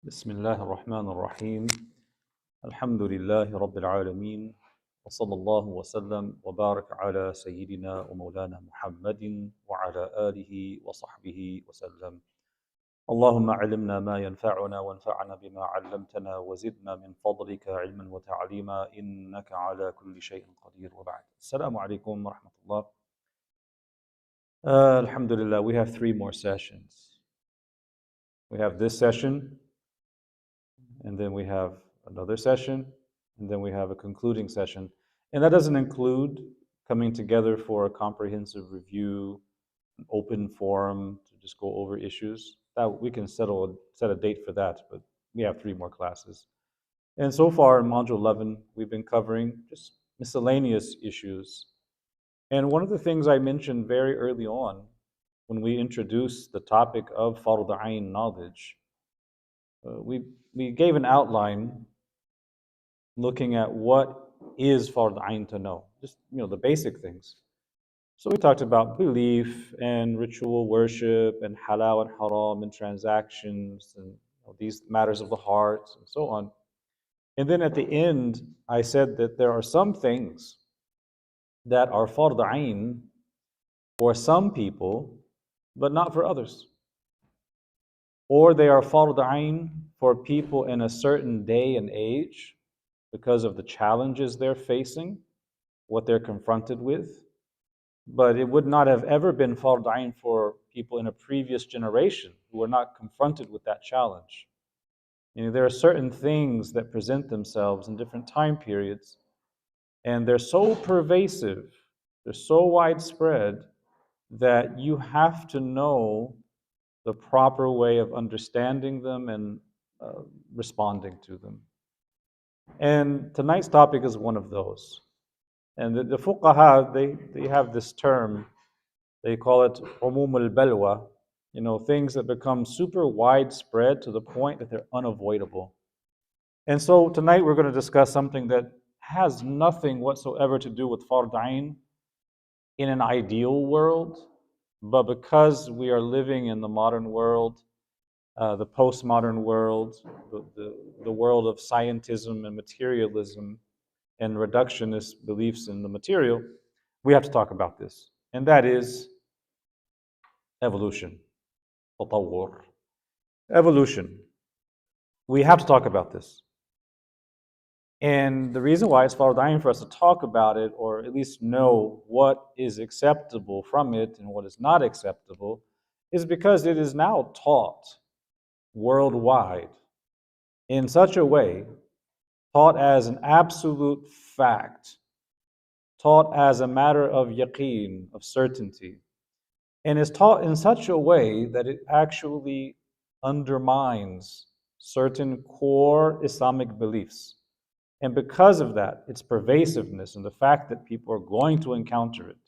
بسم الله الرحمن الرحيم الحمد لله رب العالمين وصلى الله وسلم وبارك على سيدنا ومولانا محمد وعلى آله وصحبه وسلم اللهم علمنا ما ينفعنا وانفعنا بما علمتنا وزدنا من فضلك علما وتعليما إنك على كل شيء قدير وبعد السلام عليكم ورحمة الله Alhamdulillah, we have 3 more sessions. We have this session, and then we have another session, and then we have a concluding session. And that doesn't include coming together for a comprehensive review, an open forum to just go over issues. That we can set a date for that, but we have 3 more classes. And so far in Module 11, we've been covering just miscellaneous issues. And one of the things I mentioned very early on when we introduced the topic of Fard Ayn knowledge, we gave an outline looking at what is Fard Ayn to know, just the basic things. So we talked about belief and ritual worship and halal and haram and transactions and these matters of the heart and so on. And then at the end, I said that there are some things that are Fard Ayn for some people, but not for others. Or they are Fard Ayn for people in a certain day and age because of the challenges they're facing, what they're confronted with. But it would not have ever been Fard Ayn for people in a previous generation who were not confronted with that challenge. There are certain things that present themselves in different time periods, and they're so pervasive, they're so widespread, that you have to know the proper way of understanding them and responding to them. And tonight's topic is one of those. And the fuqaha, they have this term, they call it umum al-balwa, things that become super widespread to the point that they're unavoidable. And so tonight we're going to discuss something that has nothing whatsoever to do with Fard Ayn in an ideal world, but because we are living in the modern world, the postmodern world, the world of scientism and materialism and reductionist beliefs in the material, we have to talk about this. And that is evolution. تطور. Evolution. We have to talk about this. And the reason why it's Fard Ayn for us to talk about it, or at least know what is acceptable from it and what is not acceptable, is because it is now taught worldwide in such a way, taught as an absolute fact, taught as a matter of yaqeen, of certainty, and is taught in such a way that it actually undermines certain core Islamic beliefs. And because of that, its pervasiveness and the fact that people are going to encounter it,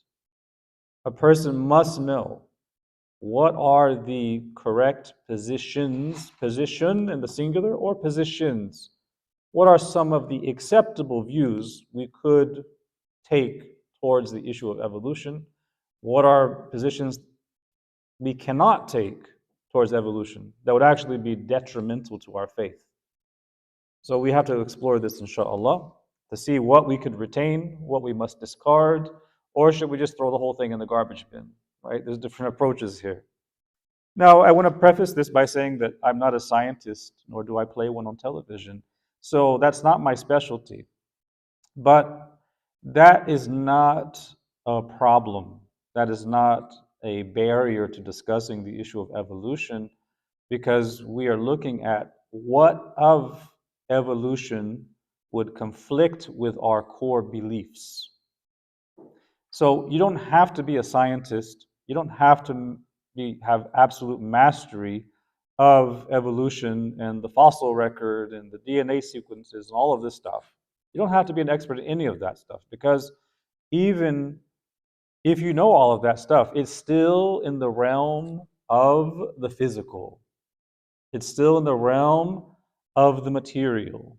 a person must know what are the correct positions, position in the singular or positions. What are some of the acceptable views we could take towards the issue of evolution? What are positions we cannot take towards evolution that would actually be detrimental to our faith? So we have to explore this, inshallah, to see what we could retain, what we must discard, or should we just throw the whole thing in the garbage bin, right? There's different approaches here. Now, I want to preface this by saying that I'm not a scientist, nor do I play one on television. So that's not my specialty. But that is not a problem. That is not a barrier to discussing the issue of evolution, because we are looking at what of evolution would conflict with our core beliefs. So you don't have to be a scientist. You don't have to have absolute mastery of evolution and the fossil record and the DNA sequences and all of this stuff. You don't have to be an expert in any of that stuff, because even if you know all of that stuff, it's still in the realm of the physical. It's still in the realm of the material.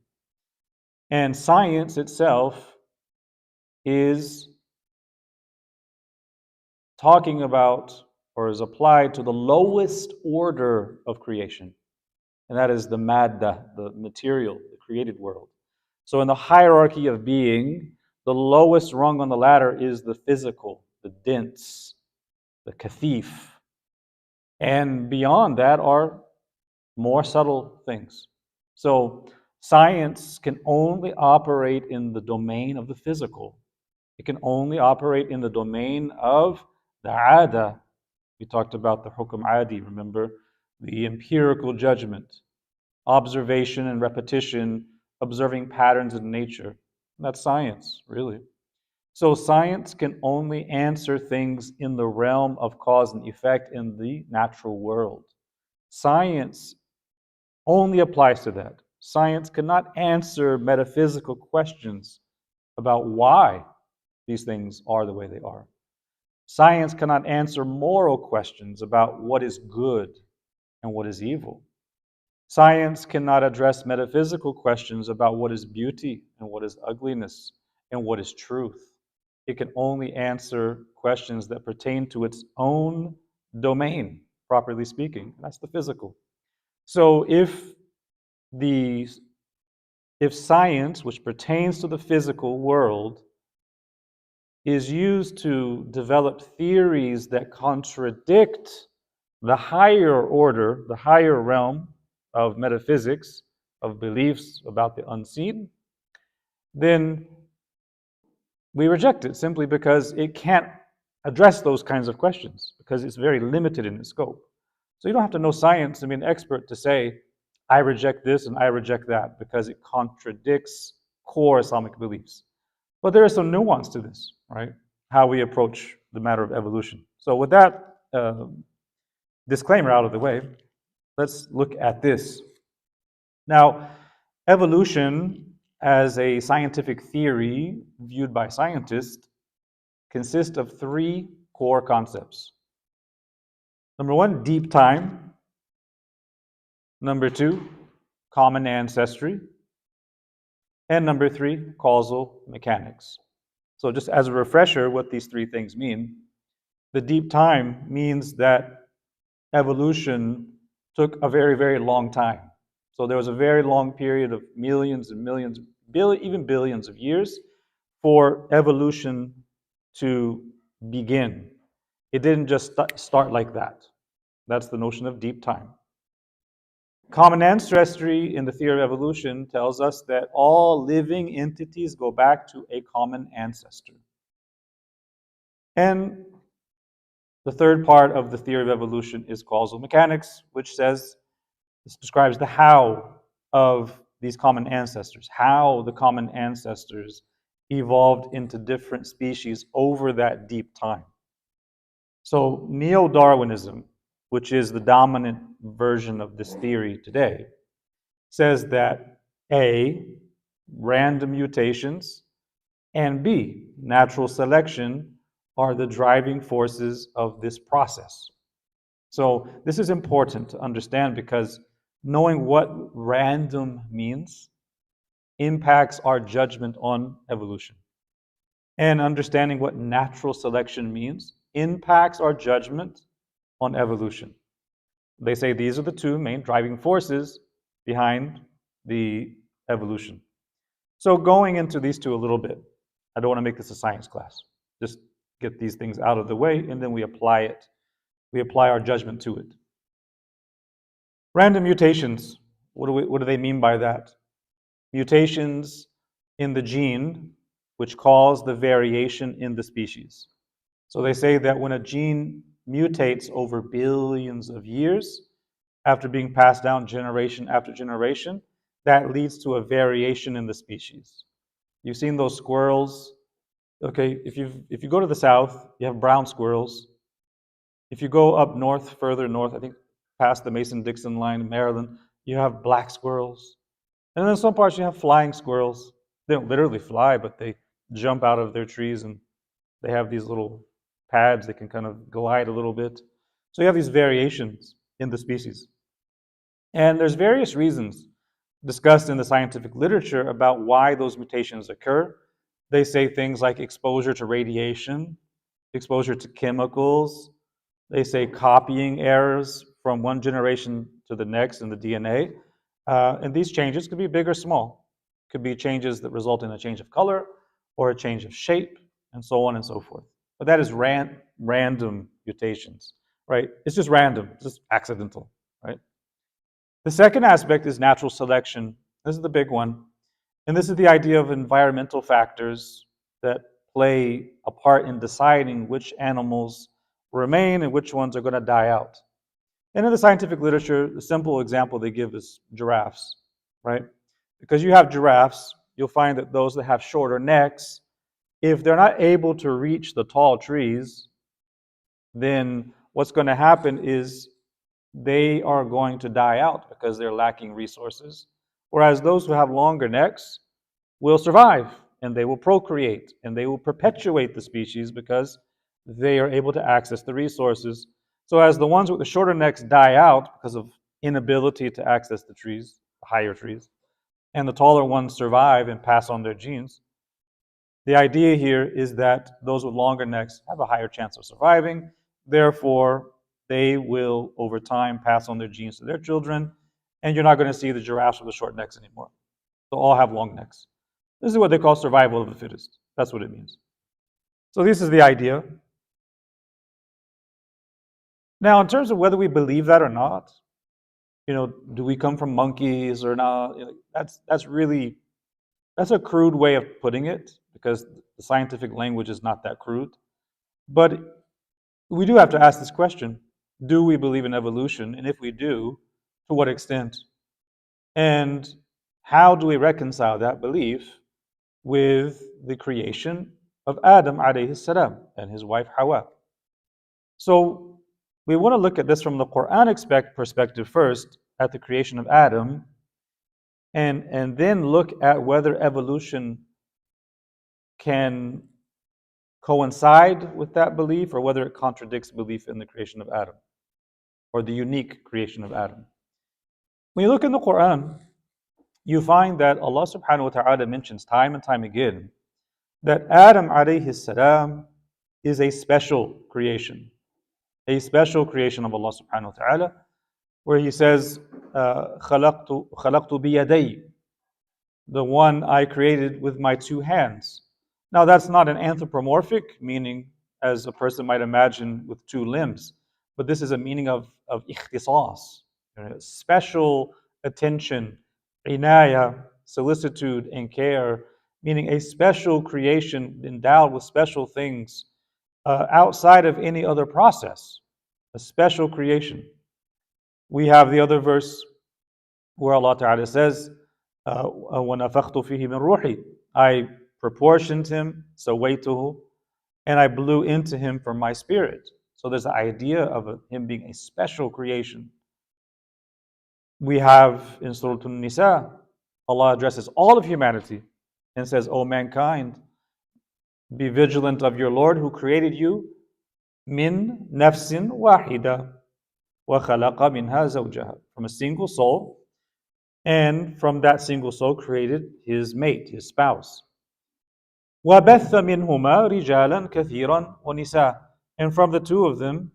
And science itself is talking about, or is applied to, the lowest order of creation. and that is the madda, the material, the created world. So in the hierarchy of being, the lowest rung on the ladder is the physical, the dense, the kathif. And beyond that are more subtle things. So science can only operate in the domain of the physical. It can only operate in the domain of the ada. We talked about the hukum adi, remember? The empirical judgment, observation and repetition, observing patterns in nature. That's science, really. So science can only answer things in the realm of cause and effect in the natural world. Science only applies to that. Science cannot answer metaphysical questions about why these things are the way they are. Science cannot answer moral questions about what is good and what is evil. Science cannot address metaphysical questions about what is beauty and what is ugliness and what is truth. It can only answer questions that pertain to its own domain, properly speaking. That's the physical. So the if science, which pertains to the physical world, is used to develop theories that contradict the higher order, the higher realm of metaphysics, of beliefs about the unseen, then we reject it simply because it can't address those kinds of questions, because it's very limited in its scope. So you don't have to know science and be an expert to say, I reject this and I reject that, because it contradicts core Islamic beliefs. But there is some nuance to this, right? How we approach the matter of evolution. So with that disclaimer out of the way, let's look at this. Now, evolution as a scientific theory viewed by scientists consists of three core concepts. Number one, deep time. Number two, common ancestry. And number three, causal mechanics. So just as a refresher, what these three things mean, the deep time means that evolution took a very, very long time. So there was a very long period of millions and millions, even billions of years for evolution to begin. It didn't just start like that. That's the notion of deep time. Common ancestry in the theory of evolution tells us that all living entities go back to a common ancestor. And the third part of the theory of evolution is causal mechanics, which describes the how of these common ancestors, how the common ancestors evolved into different species over that deep time. So neo-Darwinism, which is the dominant version of this theory today, says that A, random mutations, and B, natural selection are the driving forces of this process. So this is important to understand, because knowing what random means impacts our judgment on evolution. And understanding what natural selection means impacts our judgment on evolution. They say these are the two main driving forces behind the evolution. So going into these two a little bit, I don't want to make this a science class. Just get these things out of the way, and then we apply it. We apply our judgment to it. Random mutations, what do they mean by that? Mutations in the gene, which cause the variation in the species. So they say that when a gene mutates over billions of years, after being passed down generation after generation, that leads to a variation in the species. You've seen those squirrels. Okay, if you go to the south, you have brown squirrels. If you go up north, further north, I think past the Mason-Dixon line in Maryland, you have black squirrels. And then in some parts you have flying squirrels. They don't literally fly, but they jump out of their trees, and they have these little pads that can kind of glide a little bit. So you have these variations in the species. And there's various reasons discussed in the scientific literature about why those mutations occur. They say things like exposure to radiation, exposure to chemicals. They say copying errors from one generation to the next in the DNA. And these changes could be big or small. Could be changes that result in a change of color or a change of shape, and so on and so forth. But that is random mutations, right? It's just random, it's just accidental, right? The second aspect is natural selection. This is the big one. And this is the idea of environmental factors that play a part in deciding which animals remain and which ones are going to die out. And in the scientific literature, the simple example they give is giraffes, right? Because you have giraffes, you'll find that those that have shorter necks, if they're not able to reach the tall trees, then what's going to happen is they are going to die out because they're lacking resources. Whereas those who have longer necks will survive and they will procreate and they will perpetuate the species because they are able to access the resources. So as the ones with the shorter necks die out because of inability to access the trees, the higher trees, and the taller ones survive and pass on their genes, the idea here is that those with longer necks have a higher chance of surviving. Therefore, they will, over time, pass on their genes to their children, and you're not going to see the giraffes with the short necks anymore. They'll all have long necks. This is what they call survival of the fittest. That's what it means. So this is the idea. Now, in terms of whether we believe that or not, do we come from monkeys or not? That's a crude way of putting it because the scientific language is not that crude. But we do have to ask this question: do we believe in evolution? And if we do, to what extent? And how do we reconcile that belief with the creation of Adam alayhi salam and his wife Hawa? So we want to look at this from the Quranic perspective first, at the creation of Adam, and then look at whether evolution can coincide with that belief or whether it contradicts belief in the creation of Adam or the unique creation of Adam. When you look in the Quran, you find that Allah subhanahu wa ta'ala mentions time and time again that Adam alayhi salam is a special creation of Allah subhanahu wa ta'ala, where he says, خَلَقْتُ بِيَدَيْ, the one I created with my two hands. Now that's not an anthropomorphic meaning, as a person might imagine, with two limbs, but this is a meaning of ikhtisas, special attention, inaya, solicitude and care, meaning a special creation endowed with special things outside of any other process, a special creation. We have the other verse where Allah Ta'ala says, وَنَفَخْتُ فِيهِ مِنْ رُوحِي, I proportioned him, سَوَيْتُهُ, and I blew into him from my spirit. So there's the idea of him being a special creation. We have in Surah An-Nisa, Allah addresses all of humanity and says, O mankind, be vigilant of your Lord who created you min nafsin wahida wa khalaqa minha zawjaha, from a single soul, and from that single soul created his mate, his spouse. وَبَثَّ مِنْهُمَا رِجَالًا كَثِيرًا وَنِسَاءً, and from the two of them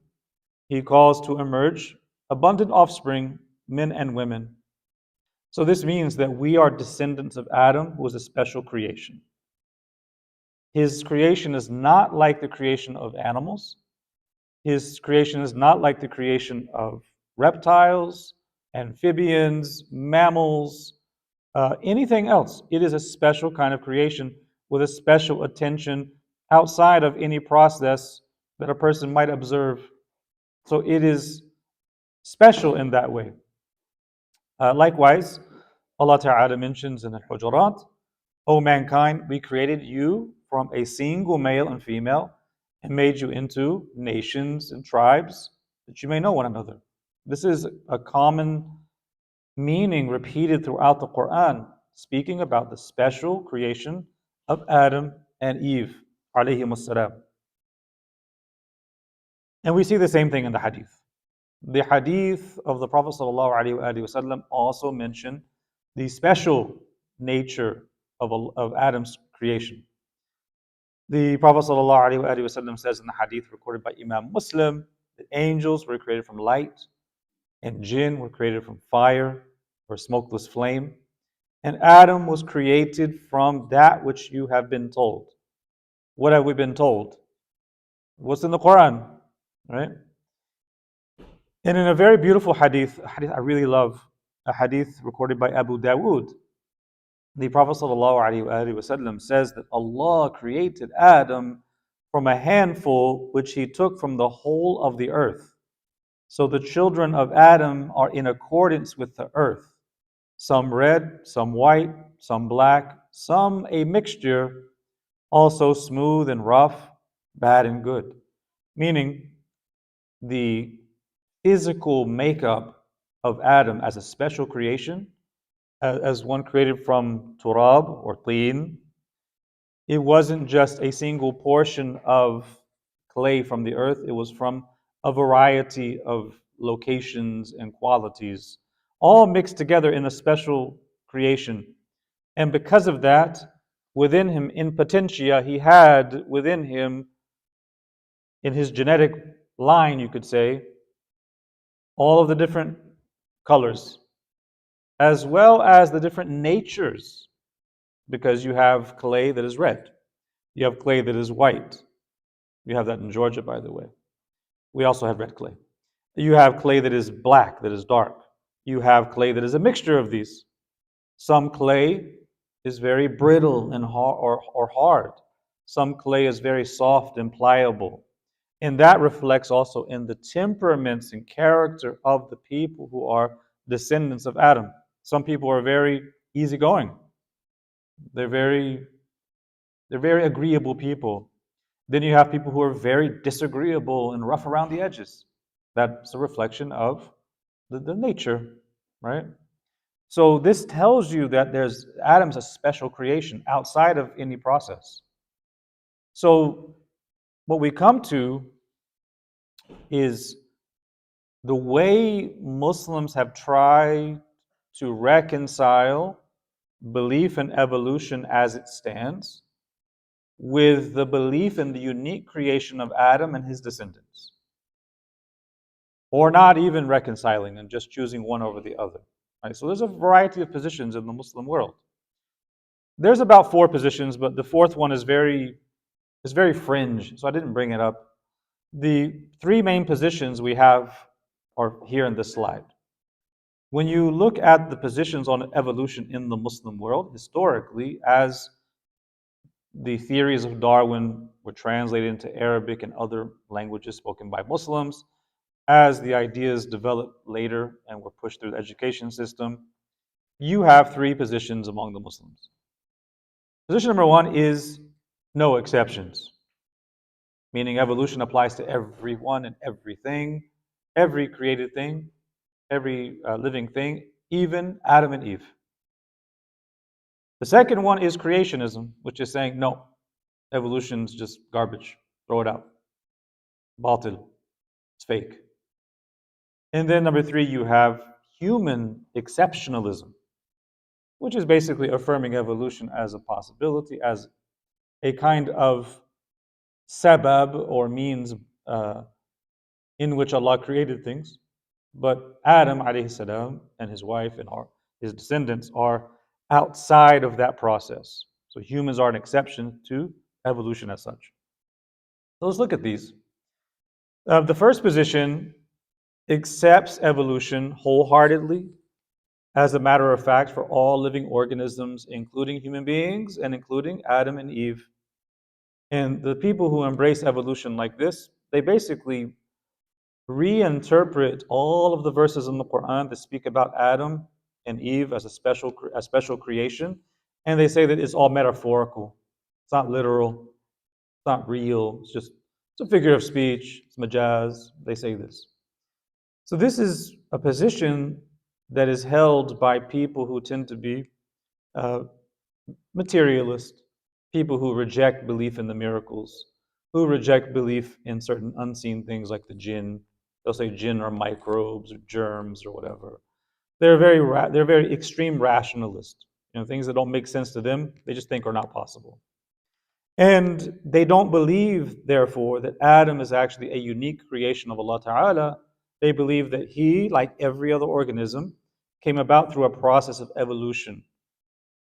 he calls to emerge abundant offspring, men and women. So this means that we are descendants of Adam, who was a special creation. His creation is not like the creation of animals. His creation is not like the creation of reptiles, amphibians, mammals, anything else. It is a special kind of creation with a special attention outside of any process that a person might observe. So it is special in that way. Likewise, Allah Ta'ala mentions in Al-Hujurat, O mankind, we created you from a single male and female and made you into nations and tribes that you may know one another. This is a common meaning repeated throughout the Quran, speaking about the special creation of Adam and Eve, alayhimus salam. And we see the same thing in the hadith. The hadith of the Prophet ﷺ also mention the special nature of Adam's creation. The Prophet ﷺ says in the hadith recorded by Imam Muslim that angels were created from light, and jinn were created from fire or smokeless flame. And Adam was created from that which you have been told. What have we been told? What's in the Quran, right? And in a very beautiful hadith, a hadith I really love, a hadith recorded by Abu Dawood, the Prophet ﷺ says that Allah created Adam from a handful which he took from the whole of the earth. So the children of Adam are in accordance with the earth. Some red, some white, some black, some a mixture, also smooth and rough, bad and good. Meaning, the physical makeup of Adam as a special creation, as one created from turab or teen, it wasn't just a single portion of clay from the earth, it was from a variety of locations and qualities, all mixed together in a special creation. And because of that, within him, in potentia, he had within him, in his genetic line, you could say, all of the different colors, as well as the different natures, because you have clay that is red, you have clay that is white. We have that in Georgia, by the way. We also have red clay. You have clay that is black, that is dark. You have clay that is a mixture of these. Some clay is very brittle and or hard. Some clay is very soft and pliable. And that reflects also in the temperaments and character of the people who are descendants of Adam. Some people are very easygoing. They're very agreeable people. Then you have people who are very disagreeable and rough around the edges. That's a reflection of the nature, right? So this tells you that Adam's a special creation outside of any process. So what we come to is the way Muslims have tried to reconcile belief in evolution as it stands with the belief in the unique creation of Adam and his descendants. Or not even reconciling and just choosing one over the other. Right? So there's a variety of positions in the Muslim world. There's about 4 positions, but the 4th one is very fringe, so I didn't bring it up. The 3 main positions we have are here in this slide. When you look at the positions on evolution in the Muslim world, historically, as the theories of Darwin were translated into Arabic and other languages spoken by Muslims, as the ideas developed later and were pushed through the education system, you have 3 positions among the Muslims. Position number 1 is no exceptions, meaning evolution applies to everyone and everything, every created thing, every living thing, even Adam and Eve. The second one is creationism, which is saying, no, evolution's just garbage, throw it out. Batil, it's fake. And then number 3, you have human exceptionalism, which is basically affirming evolution as a possibility, as a kind of sabab or means in which Allah created things. But Adam alayhi salam and his wife and his descendants are outside of that process. So humans are an exception to evolution as such. So let's look at these. The first position accepts evolution wholeheartedly as a matter of fact for all living organisms, including human beings and including Adam and Eve. And the people who embrace evolution like this, they basically reinterpret all of the verses in the Quran that speak about Adam and Eve as a special creation, and they say that it's all metaphorical. It's not literal. It's not real. It's a figure of speech. It's majaz. They say this. So this is a position that is held by people who tend to be materialist, people who reject belief in the miracles, who reject belief in certain unseen things like the jinn. They'll say jinn are microbes or germs or whatever. They're very extreme rationalists. Things that don't make sense to them, they just think are not possible. And they don't believe, therefore, that Adam is actually a unique creation of Allah Ta'ala, They believe that he, like every other organism, came about through a process of evolution.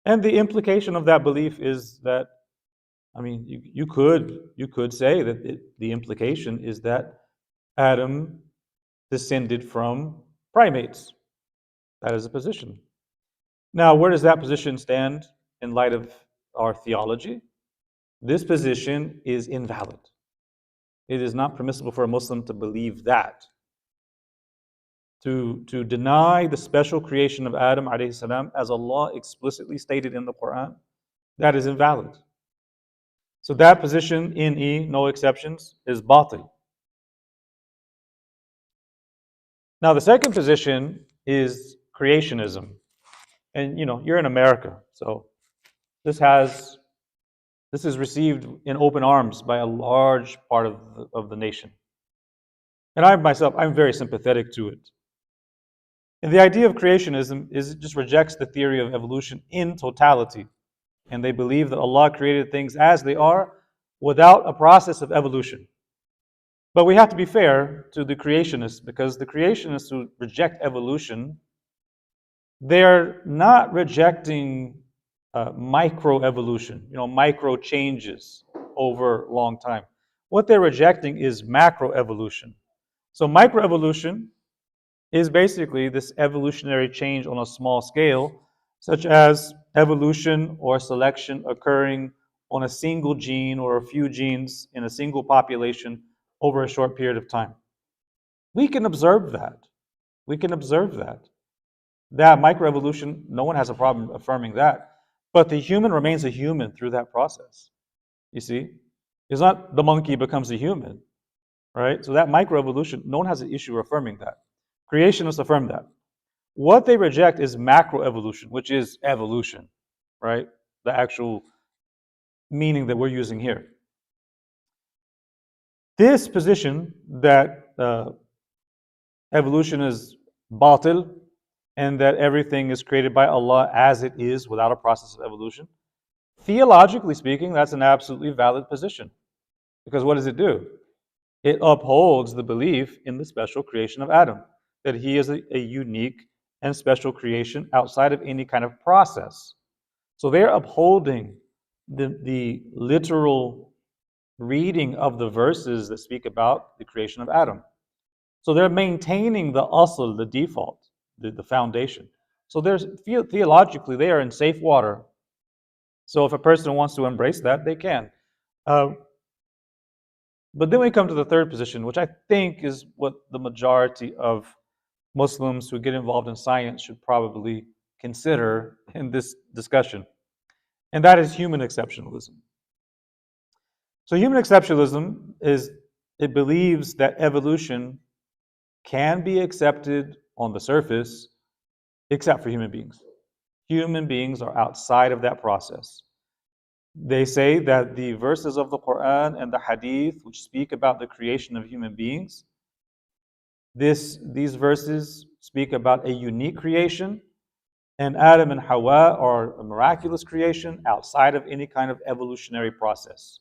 And the implication of that belief is that, I mean, you could say that the implication is that Adam descended from primates. That is a position. Now, where does that position stand in light of our theology? This position is invalid. It is not permissible for a Muslim to believe that. To deny the special creation of Adam alayhi salam, as Allah explicitly stated in the Quran, that is invalid. So that position in E, no exceptions, is batil. Now the second position is creationism. And you're in America, so this is received in open arms by a large part of the nation. And I myself, I'm very sympathetic to it. And the idea of creationism is it just rejects the theory of evolution in totality. And they believe that Allah created things as they are without a process of evolution. But we have to be fair to the creationists, because the creationists who reject evolution, they're not rejecting microevolution, micro changes over a long time. What they're rejecting is macroevolution. So microevolution is basically this evolutionary change on a small scale, such as evolution or selection occurring on a single gene or a few genes in a single population over a short period of time. We can observe that. We can observe that. That microevolution, no one has a problem affirming that. But the human remains a human through that process. You see? It's not the monkey becomes a human, right? So that microevolution, no one has an issue affirming that. Creationists affirm that. What they reject is macroevolution, which is evolution, right? The actual meaning that we're using here. This position that evolution is batil and that everything is created by Allah as it is without a process of evolution, theologically speaking, that's an absolutely valid position. Because what does it do? It upholds the belief in the special creation of Adam, that he is a unique and special creation outside of any kind of process. So they're upholding the literal reading of the verses that speak about the creation of Adam. So they're maintaining the asl, the default, the foundation. So theologically, they are in safe water. So if a person wants to embrace that, they can. But then we come to the third position, which I think is what the majority of Muslims who get involved in science should probably consider in this discussion. And that is human exceptionalism. So human exceptionalism it believes that evolution can be accepted on the surface, except for human beings. Human beings are outside of that process. They say that the verses of the Quran and the Hadith, which speak about the creation of human beings, these verses speak about a unique creation, and Adam and Hawa are a miraculous creation outside of any kind of evolutionary process.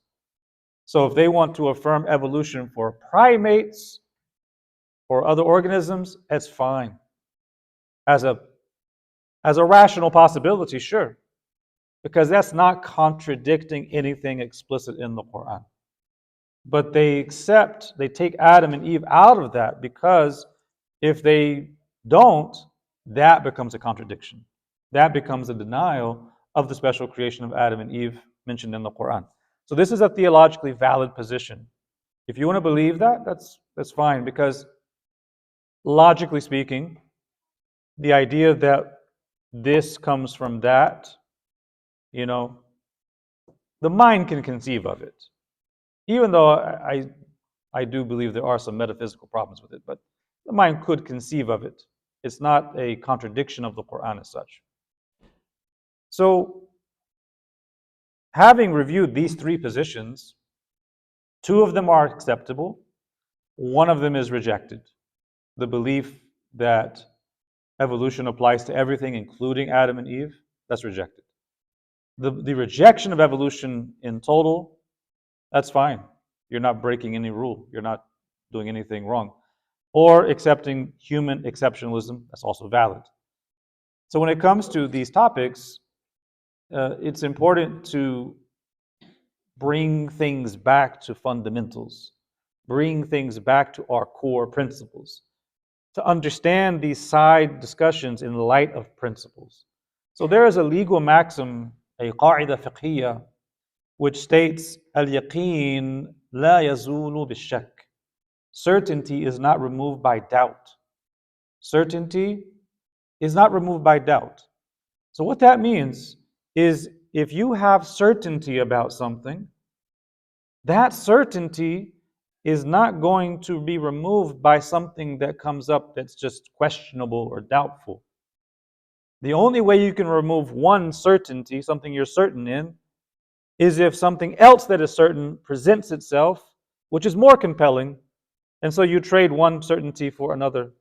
So if they want to affirm evolution for primates or other organisms, that's fine. As a rational possibility, sure. Because that's not contradicting anything explicit in the Quran. But they take Adam and Eve out of that, because if they don't, that becomes a contradiction. That becomes a denial of the special creation of Adam and Eve mentioned in the Quran. So this is a theologically valid position. If you want to believe that, that's fine, because logically speaking, the idea that this comes from that, the mind can conceive of it. Even though I do believe there are some metaphysical problems with it, but the mind could conceive of it. It's not a contradiction of the Quran as such. So, having reviewed these three positions, two of them are acceptable, one of them is rejected. The belief that evolution applies to everything, including Adam and Eve, that's rejected. The rejection of evolution in total, that's fine. You're not breaking any rule. You're not doing anything wrong. or accepting human exceptionalism, that's also valid. So when it comes to these topics, it's important to bring things back to fundamentals, bring things back to our core principles, to understand these side discussions in light of principles. So there is a legal maxim, a qa'ida fiqhiyya, which states, al-yaqeen la yazulu bil-shak. Certainty is not removed by doubt. Certainty is not removed by doubt. So what that means is if you have certainty about something, that certainty is not going to be removed by something that comes up that's just questionable or doubtful. The only way you can remove one certainty, something you're certain in, is if something else that is certain presents itself, which is more compelling, and so you trade one certainty for another,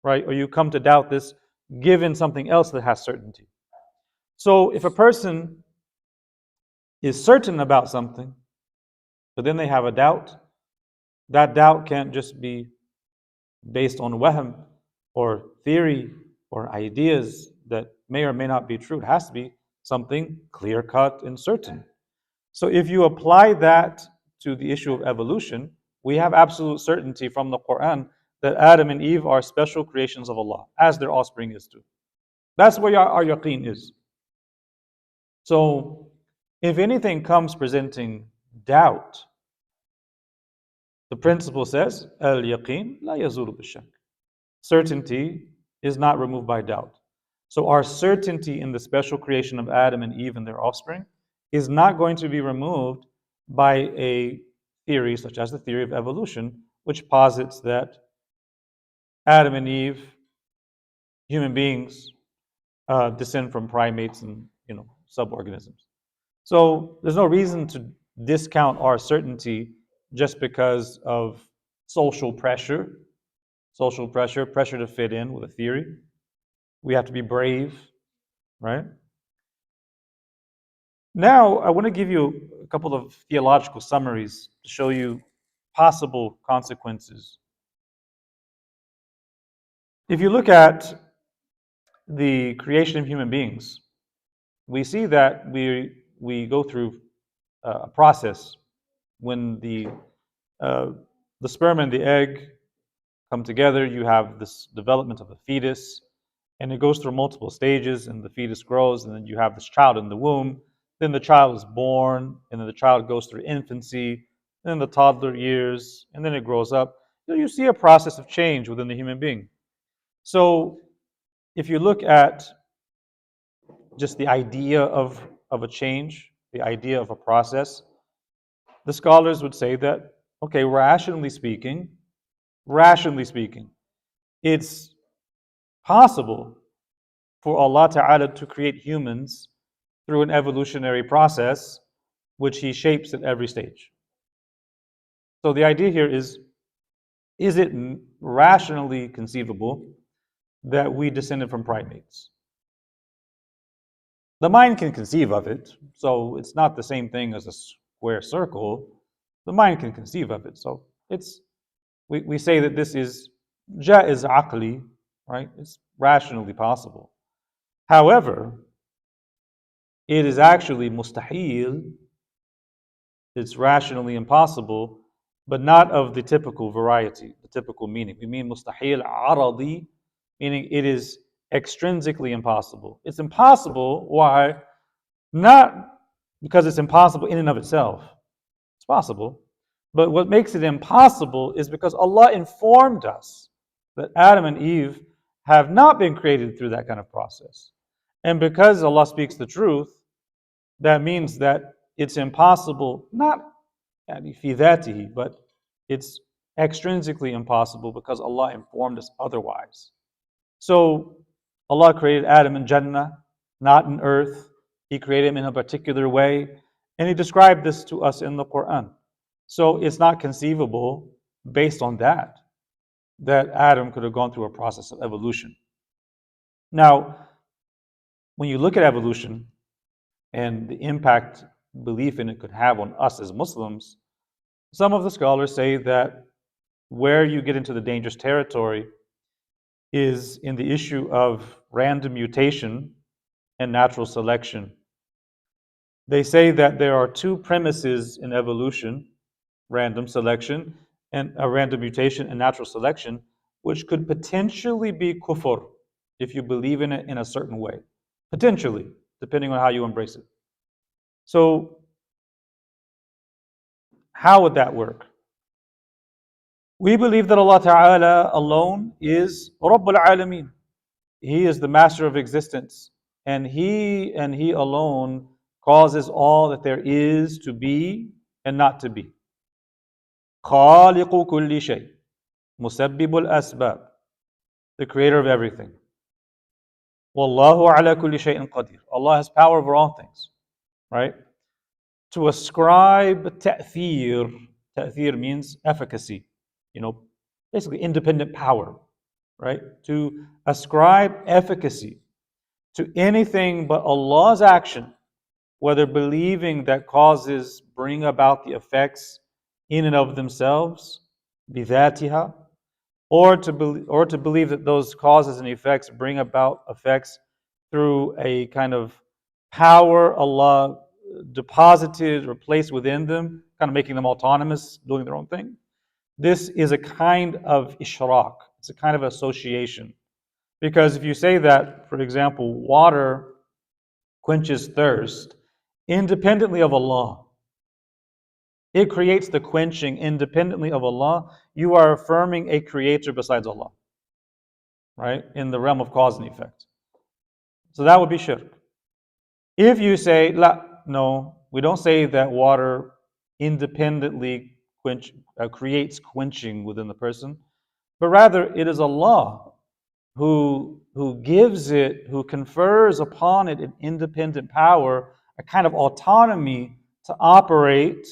right? Or you come to doubt this given something else that has certainty. So if a person is certain about something, but then they have a doubt, that doubt can't just be based on wahm or theory or ideas that may or may not be true. It has to be something clear-cut and certain. So if you apply that to the issue of evolution, we have absolute certainty from the Quran that Adam and Eve are special creations of Allah, as their offspring is too. That's where our yaqeen is. So if anything comes presenting doubt, the principle says, al-yaqeen la yazulu bil-shak. Certainty is not removed by doubt. So our certainty in the special creation of Adam and Eve and their offspring is not going to be removed by a theory such as the theory of evolution, which posits that Adam and Eve, human beings, descend from primates and suborganisms. So there's no reason to discount our certainty just because of social pressure to fit in with a theory. We have to be brave, right? Now, I want to give you a couple of theological summaries to show you possible consequences. If you look at the creation of human beings, we see that we go through a process when the sperm and the egg come together. You have this development of a fetus, and it goes through multiple stages, and the fetus grows, and then you have this child in the womb. Then the child is born, and then the child goes through infancy, then the toddler years, and then it grows up. So you see a process of change within the human being. So if you look at just the idea of a change, the idea of a process, the scholars would say that, okay, rationally speaking, it's possible for Allah Ta'ala to create humans through an evolutionary process which He shapes at every stage. So the idea here is it rationally conceivable that we descended from primates? The mind can conceive of it, so it's not the same thing as a square circle. The mind can conceive of it. So we say that this is jaiz aqli, right? It's rationally possible. However, it is actually mustahil. It's rationally impossible, but not of the typical variety, the typical meaning. We mean mustahil aradi, meaning it is extrinsically impossible. It's impossible. Why? Not because it's impossible in and of itself. It's possible. But what makes it impossible is because Allah informed us that Adam and Eve have not been created through that kind of process. And because Allah speaks the truth, that means that it's impossible, not fi dhatihi, but it's extrinsically impossible because Allah informed us otherwise. So Allah created Adam in Jannah, not in earth. He created him in a particular way, and He described this to us in the Quran. So it's not conceivable based on that Adam could have gone through a process of evolution. Now, when you look at evolution and the impact belief in it could have on us as Muslims, some of the scholars say that where you get into the dangerous territory is in the issue of random mutation and natural selection. They say that there are two premises in evolution, random selection and a random mutation and natural selection, which could potentially be kufr if you believe in it in a certain way. Potentially, depending on how you embrace it. So, how would that work? We believe that Allah Ta'ala alone is Rabbul Alameen. He is the master of existence. And He alone causes all that there is to be and not to be. خالق كل شيء مسبب الأسباب, the creator of everything. والله على كل شيء قدير. Allah has power over all things, right? To ascribe ta'thir means efficacy, basically independent power, right? To ascribe efficacy to anything but Allah's action, whether believing that causes bring about the effects in and of themselves, bidhatiha, or to believe that those causes and effects bring about effects through a kind of power Allah deposited or placed within them, kind of making them autonomous, doing their own thing. This is a kind of ishraq. It's a kind of association. Because if you say that, for example, water quenches thirst independently of Allah, it creates the quenching independently of Allah, you are affirming a creator besides Allah, right? In the realm of cause and effect. So that would be shirk. If you say, no, we don't say that water independently creates quenching within the person, but rather it is Allah who gives it, who confers upon it an independent power, a kind of autonomy to operate,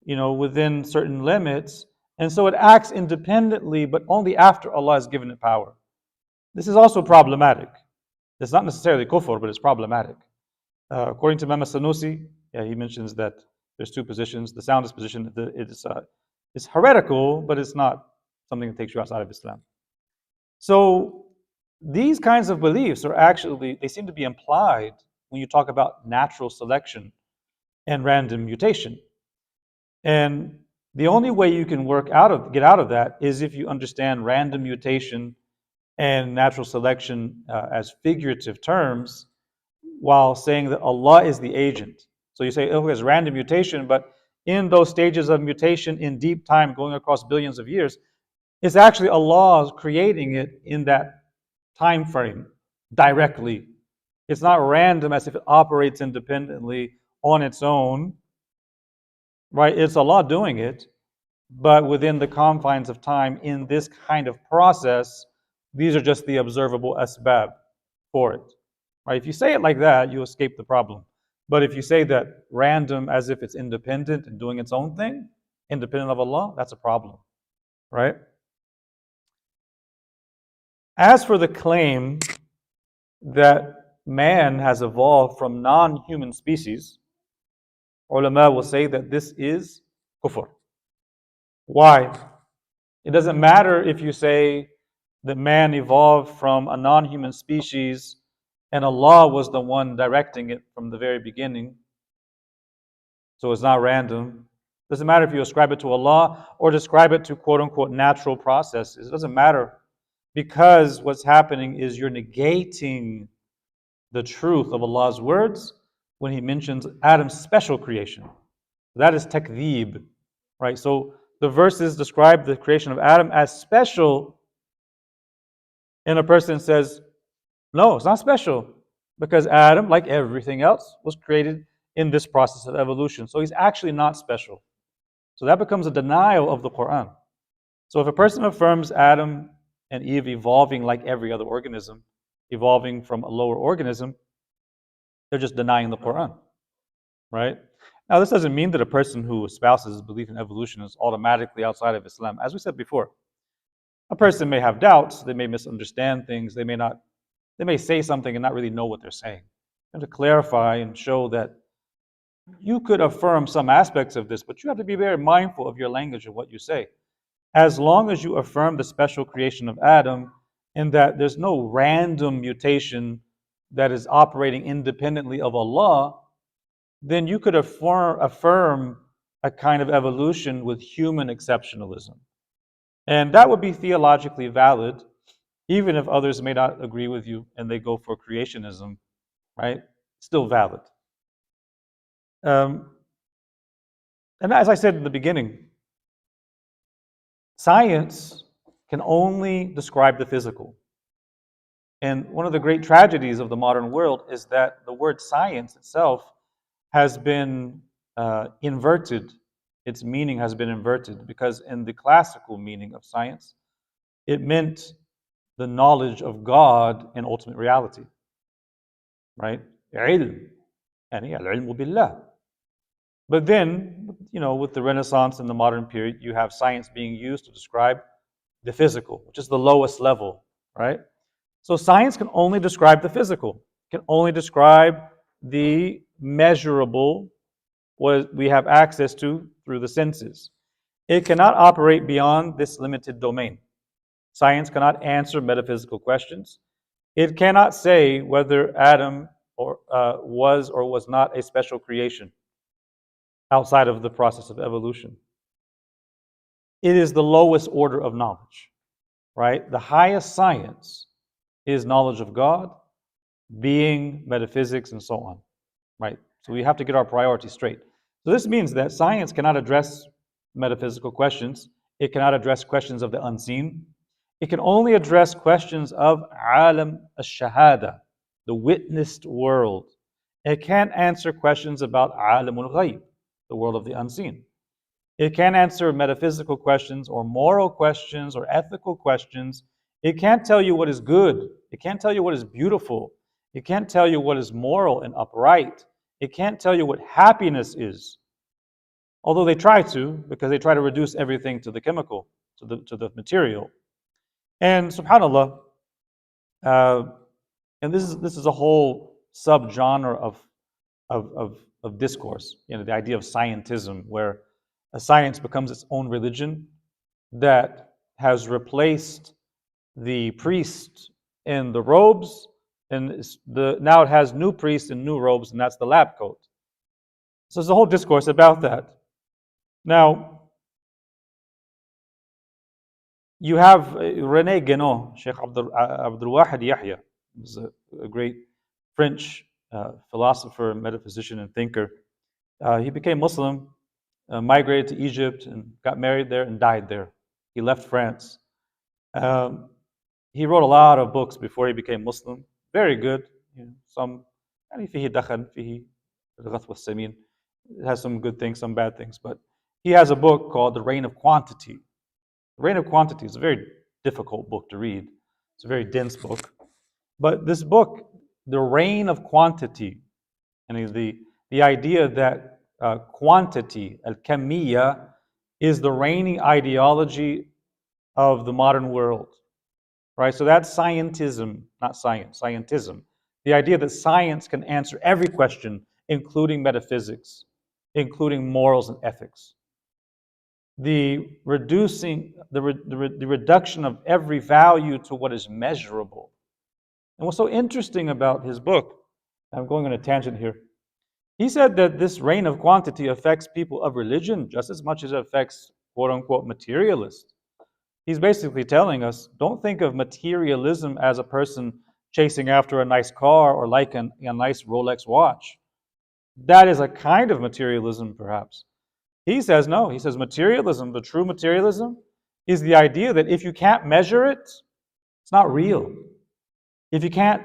within certain limits. And so it acts independently, but only after Allah has given it power. This is also problematic. It's not necessarily kufr, but it's problematic. According to Imam Sanusi, he mentions that there's two positions. The soundest position is heretical, but it's not something that takes you outside of Islam. So these kinds of beliefs they seem to be implied when you talk about natural selection and random mutation. And the only way you can get out of that is if you understand random mutation and natural selection as figurative terms, while saying that Allah is the agent. So you say, there's random mutation, but in those stages of mutation in deep time going across billions of years, it's actually Allah creating it in that time frame directly. It's not random as if it operates independently on its own, right? It's Allah doing it, but within the confines of time in this kind of process, these are just the observable asbab for it. Right? If you say it like that, you escape the problem. But if you say that random as if it's independent and doing its own thing, independent of Allah, that's a problem. Right? As for the claim that man has evolved from non-human species, ulama will say that this is kufr. Why? It doesn't matter if you say that man evolved from a non-human species and Allah was the one directing it from the very beginning. So it's not random. It doesn't matter if you ascribe it to Allah or describe it to quote-unquote natural processes. It doesn't matter, because what's happening is you're negating the truth of Allah's words when He mentions Adam's special creation. That is takdhib, right? So the verses describe the creation of Adam as special, and a person says, no, it's not special, because Adam, like everything else, was created in this process of evolution. So he's actually not special. So that becomes a denial of the Quran. So if a person affirms Adam and Eve evolving like every other organism, evolving from a lower organism, they're just denying the Quran, right? Now, this doesn't mean that a person who espouses belief in evolution is automatically outside of Islam. As we said before, a person may have doubts, they may misunderstand things, they may say something and not really know what they're saying. You have to clarify and show that you could affirm some aspects of this, but you have to be very mindful of your language and what you say. as long as you affirm the special creation of Adam and that there's no random mutation that is operating independently of Allah, then you could affirm a kind of evolution with human exceptionalism. And that would be theologically valid, even if others may not agree with you and they go for creationism, right? Still valid. And as I said in the beginning, science can only describe the physical. And one of the great tragedies of the modern world is that the word science itself has been inverted. Its meaning has been inverted because in the classical meaning of science, it meant the knowledge of God and ultimate reality, right? علم, يعني العلم بالله. But then, with the Renaissance and the modern period, you have science being used to describe the physical, which is the lowest level, right? So science can only describe the physical, can only describe the measurable, what we have access to through the senses. It cannot operate beyond this limited domain. Science cannot answer metaphysical questions. It cannot say whether Adam was or was not a special creation outside of the process of evolution. It is the lowest order of knowledge, right? The highest science is knowledge of God, being, metaphysics, and so on, right? So we have to get our priorities straight. So this means that science cannot address metaphysical questions. It cannot address questions of the unseen. It can only address questions of alam al-shahada, the witnessed world. It can't answer questions about alam al-ghayb, the world of the unseen. It can't answer metaphysical questions or moral questions or ethical questions. It can't tell you what is good. It can't tell you what is beautiful. It can't tell you what is moral and upright. It can't tell you what happiness is. Although they try to, because they try to reduce everything to the chemical, to the material. And subhanAllah, and this is a whole subgenre of discourse, the idea of scientism, where a science becomes its own religion that has replaced the priest in the robes, and now it has new priests in new robes, and that's the lab coat. So there's a whole discourse about that. Now, you have René Guénon, Sheikh Abdul Wahid Yahya, who's a great French philosopher, metaphysician, and thinker. He became Muslim, migrated to Egypt, and got married there and died there. He left France. He wrote a lot of books before he became Muslim. Very good. Some فيه دخن فيه الغث والسمين. It has some good things, some bad things. But he has a book called The Reign of Quantity. The Reign of Quantity is a very difficult book to read. It's a very dense book. But this book, The Reign of Quantity, and the idea that quantity, al-kamiyya, is the reigning ideology of the modern world. Right? So that's scientism, not science, scientism. The idea that science can answer every question, including metaphysics, including morals and ethics. The reduction of every value to what is measurable. And what's so interesting about his book, I'm going on a tangent here. He said that this reign of quantity affects people of religion just as much as it affects quote unquote materialists. He's basically telling us, don't think of materialism as a person chasing after a nice car or like a nice Rolex watch. That is a kind of materialism, perhaps. He says no. He says materialism, the true materialism, is the idea that if you can't measure it, it's not real. If you can't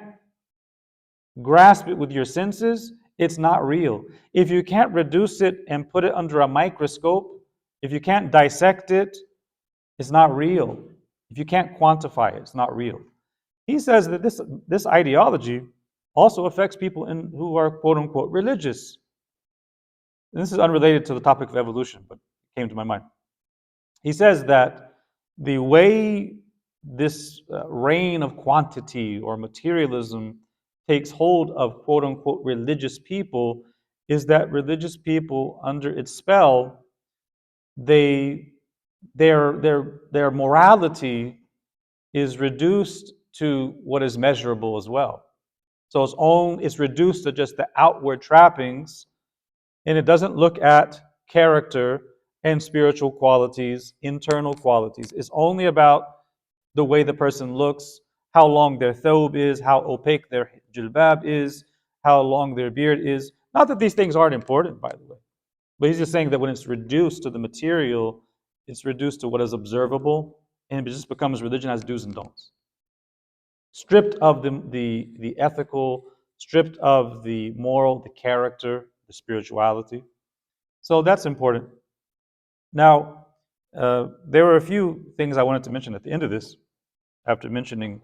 grasp it with your senses, it's not real. If you can't reduce it and put it under a microscope, if you can't dissect it, it's not real. If you can't quantify it, it's not real. He says that this ideology also affects people who are quote unquote religious. And this is unrelated to the topic of evolution, but it came to my mind. He says that the way this reign of quantity or materialism takes hold of quote unquote religious people is that religious people, under its spell, they their morality is reduced to what is measurable as well. So it's reduced to just the outward trappings, and it doesn't look at character and spiritual qualities, internal qualities. It's only about the way the person looks, how long their thobe is, how opaque their jilbab is, how long their beard is. Not that these things aren't important, by the way, but he's just saying that when it's reduced to the material, it's reduced to what is observable, and it just becomes religion as do's and don'ts. Stripped of the ethical, stripped of the moral, the character, the spirituality. So that's important. Now, there were a few things I wanted to mention at the end of this, after mentioning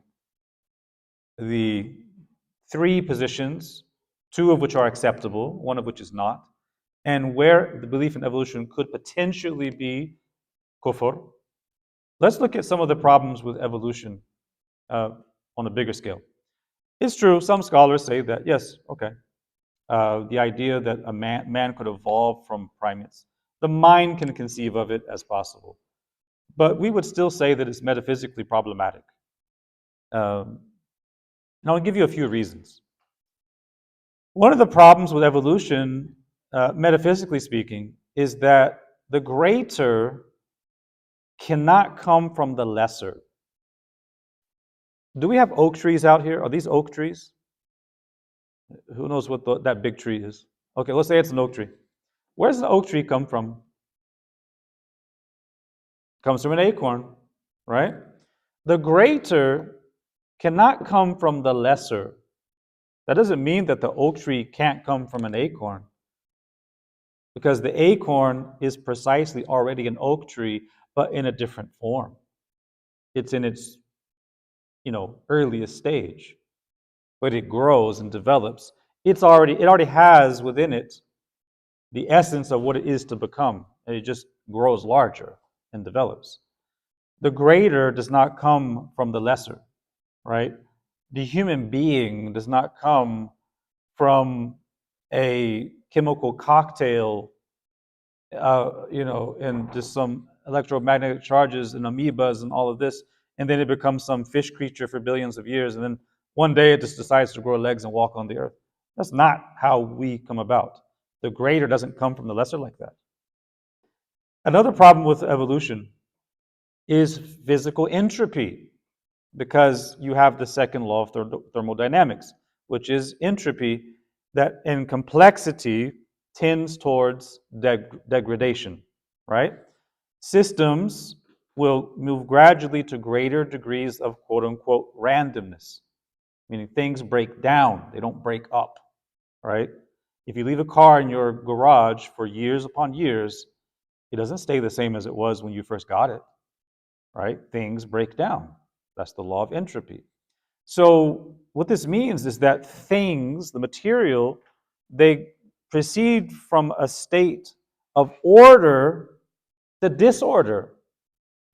the three positions, two of which are acceptable, one of which is not, and where the belief in evolution could potentially be kufr. Let's look at some of the problems with evolution on a bigger scale. It's true, some scholars say that, yes, okay, the idea that a man could evolve from primates, the mind can conceive of it as possible. But we would still say that it's metaphysically problematic. And I'll give you a few reasons. One of the problems with evolution, metaphysically speaking, is that the greater cannot come from the lesser. Do we have oak trees out here? Are these oak trees? Who knows what that big tree is? Okay, let's say it's an oak tree. Where does the oak tree come from? It comes from an acorn, right? The greater cannot come from the lesser. That doesn't mean that the oak tree can't come from an acorn, because the acorn is precisely already an oak tree, but in a different form. It's in its, earliest stage, but it grows and develops. It already has within it the essence of what it is to become, and it just grows larger and develops. The greater does not come from the lesser, right? The human being does not come from a chemical cocktail, and just some electromagnetic charges and amoebas and all of this, and then it becomes some fish creature for billions of years, and then one day it just decides to grow legs and walk on the earth. That's not how we come about. The greater doesn't come from the lesser like that. Another problem with evolution is physical entropy, because you have the second law of thermodynamics, which is entropy, that in complexity tends towards degradation, right? Systems will move gradually to greater degrees of quote unquote randomness, meaning things break down, they don't break up, right? If you leave a car in your garage for years upon years, it doesn't stay the same as it was when you first got it, right? Things break down. That's the law of entropy. So what this means is that things, the material, they proceed from a state of order to disorder.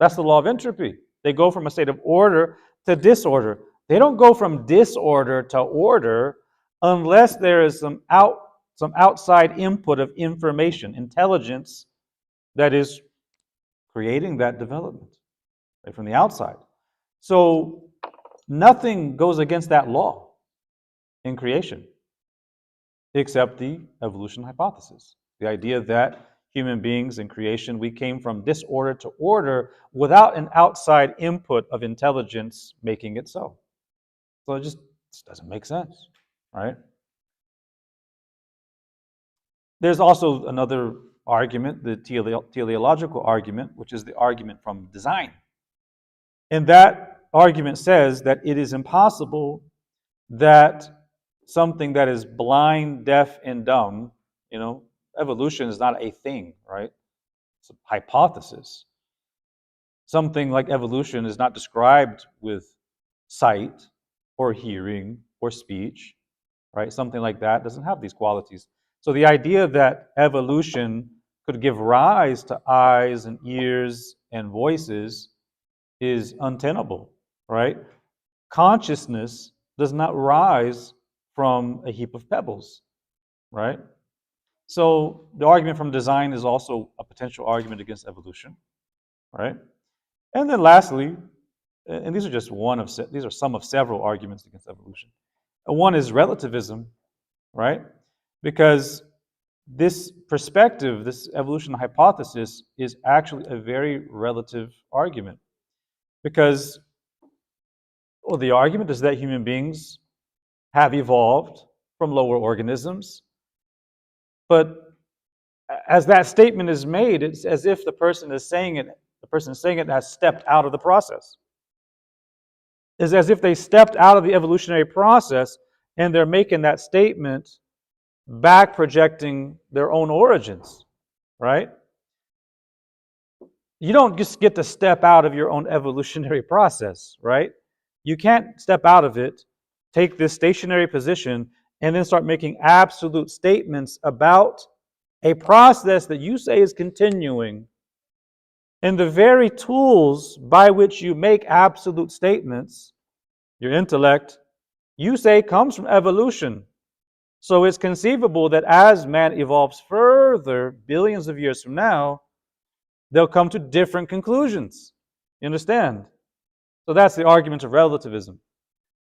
That's the law of entropy. They go from a state of order to disorder. They don't go from disorder to order unless there is some outside input of information, intelligence, that is creating that development, right, from the outside. So nothing goes against that law in creation except the evolution hypothesis. The idea that human beings in creation, we came from disorder to order without an outside input of intelligence making it so. So it just doesn't make sense, right? There's also another argument, the teleological argument, which is the argument from design. And that argument says that it is impossible that something that is blind, deaf, and dumb, evolution is not a thing, right? It's a hypothesis. Something like evolution is not described with sight or hearing or speech, right? Something like that doesn't have these qualities. So the idea that evolution could give rise to eyes and ears and voices is untenable, right? Consciousness does not rise from a heap of pebbles, right? So the argument from design is also a potential argument against evolution, right? And then lastly, and these are just these are some of several arguments against evolution. One is relativism, right? Because this perspective, this evolution hypothesis, is actually a very relative argument. Because, well, the argument is that human beings have evolved from lower organisms, but as that statement is made, it's as if the person saying it has stepped out of the process. It's as if they stepped out of the evolutionary process and they're making that statement back projecting their own origins, right? You don't just get to step out of your own evolutionary process, right? You can't step out of it, take this stationary position, and then start making absolute statements about a process that you say is continuing. And the very tools by which you make absolute statements, your intellect, you say comes from evolution. So it's conceivable that as man evolves further, billions of years from now, they'll come to different conclusions. You understand? So that's the argument of relativism,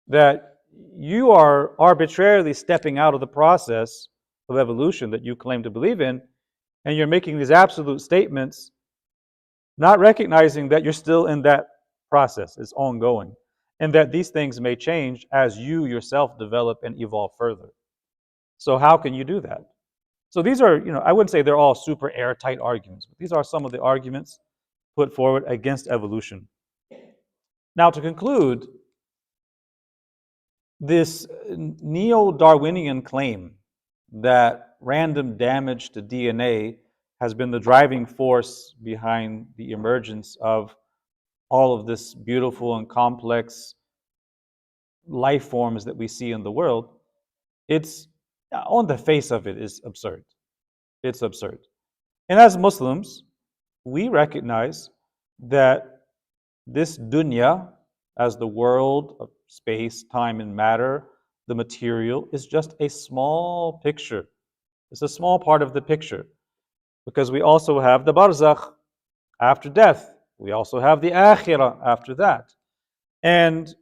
that you are arbitrarily stepping out of the process of evolution that you claim to believe in, and you're making these absolute statements, not recognizing that you're still in that process. It's ongoing, and that these things may change as you yourself develop and evolve further. So how can you do that? So these are, I wouldn't say they're all super airtight arguments, but these are some of the arguments put forward against evolution. Now, to conclude, this neo-Darwinian claim that random damage to DNA has been the driving force behind the emergence of all of this beautiful and complex life forms that we see in the world, it's on the face of it is absurd. It's absurd. And as Muslims, we recognize that this dunya, as the world of space, time, and matter, the material, is just a small picture. It's a small part of the picture. Because we also have the barzakh after death. We also have the akhirah after that. And